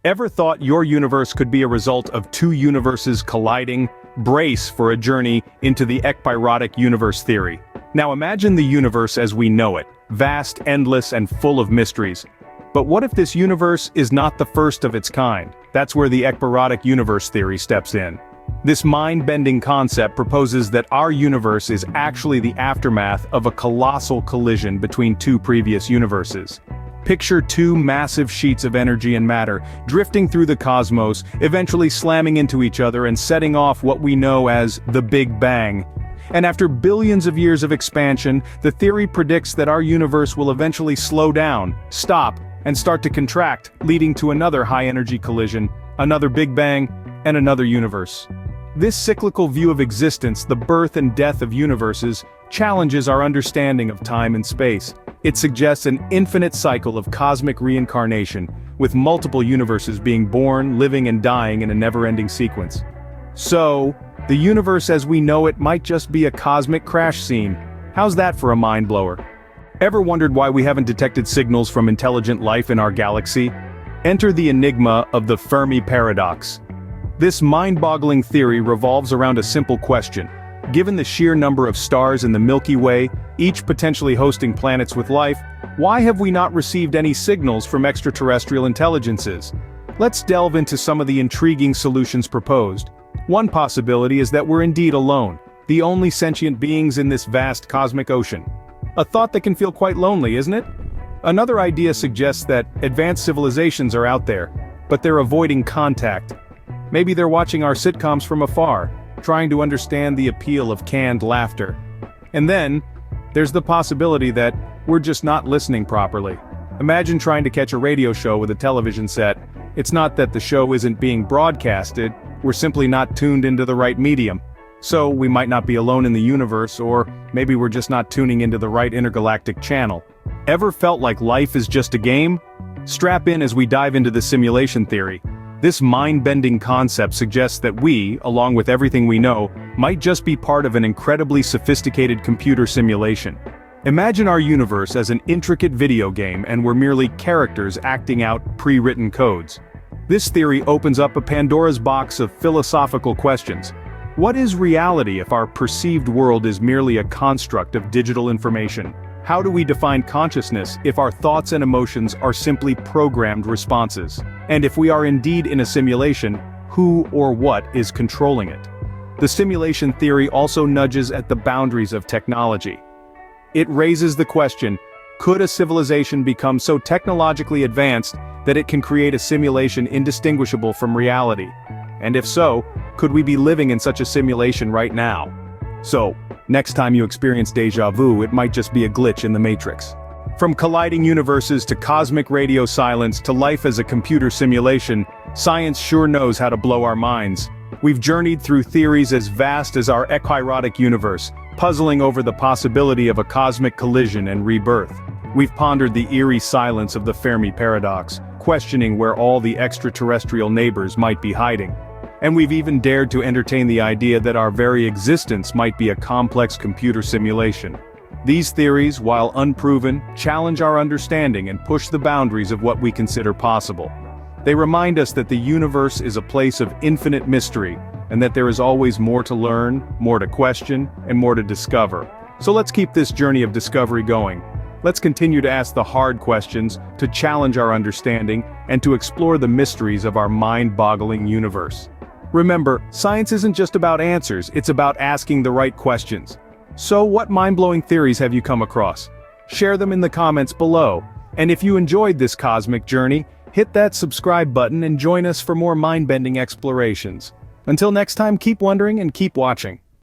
Ever thought your universe could be a result of two universes colliding? Brace for a journey into the ekpyrotic universe theory. Now imagine the universe as we know it, vast, endless, and full of mysteries. But what if this universe is not the first of its kind? That's where the ekpyrotic universe theory steps in. This mind-bending concept proposes that our universe is actually the aftermath of a colossal collision between two previous universes. Picture two massive sheets of energy and matter, drifting through the cosmos, eventually slamming into each other and setting off what we know as the Big Bang. And after billions of years of expansion, the theory predicts that our universe will eventually slow down, stop, and start to contract, leading to another high-energy collision, another Big Bang, and another universe. This cyclical view of existence, the birth and death of universes, challenges our understanding of time and space. It suggests an infinite cycle of cosmic reincarnation, with multiple universes being born, living, and dying in a never-ending sequence. So, the universe as we know it might just be a cosmic crash scene. How's that for a mind-blower? Ever wondered why we haven't detected signals from intelligent life in our galaxy? Enter the enigma of the fermiparadox. This mind-boggling theory revolves around a simple question. Given the sheer number of stars in the Milky Way, each potentially hosting planets with life, why have we not received any signals from extraterrestrial intelligences? Let's delve into some of the intriguing solutions proposed. One possibility is that we're indeed alone, the only sentient beings in this vast cosmic ocean. A thought that can feel quite lonely, isn't it? Another idea suggests that advanced civilizations are out there, but they're avoiding contact. Maybe they're watching our sitcoms from afar, trying to understand the appeal of canned laughter. And then, there's the possibility that we're just not listening properly. Imagine trying to catch a radio show with a television set. It's not that the show isn't being broadcasted, we're simply not tuned into the right medium. So we might not be alone in the universe, or maybe we're just not tuning into the right intergalactic channel. Ever felt like life is just a game? Strap in as we dive into the simulation theory. This mind-bending concept suggests that we, along with everything we know, might just be part of an incredibly sophisticated computer simulation. Imagine our universe as an intricate video game and we're merely characters acting out pre-written codes. This theory opens up a Pandora's box of philosophical questions. What is reality if our perceived world is merely a construct of digital information? How do we define consciousness if our thoughts and emotions are simply programmed responses? And if we are indeed in a simulation, who or what is controlling it? The simulation theory also nudges at the boundaries of technology. It raises the question, could a civilization become so technologically advanced that it can create a simulation indistinguishable from reality? And if so, could we be living in such a simulation right now? So, next time you experience déjà vu, it might just be a glitch in the matrix. From colliding universes to cosmic radio silence to life as a computer simulation, science sure knows how to blow our minds. We've journeyed through theories as vast as our ekpyrotic universe, puzzling over the possibility of a cosmic collision and rebirth. We've pondered the eerie silence of the fermiparadox, questioning where all the extraterrestrial neighbors might be hiding. And we've even dared to entertain the idea that our very existence might be a complex computer simulation. These theories, while unproven, challenge our understanding and push the boundaries of what we consider possible. They remind us that the universe is a place of infinite mystery, and that there is always more to learn, more to question, and more to discover. So let's keep this journey of discovery going. Let's continue to ask the hard questions, to challenge our understanding, and to explore the mysteries of our mind-boggling universe. Remember, science isn't just about answers, it's about asking the right questions. So what mind-blowing theories have you come across? Share them in the comments below. And if you enjoyed this cosmic journey, hit that subscribe button and join us for more mind-bending explorations. Until next time, keep wondering and keep watching.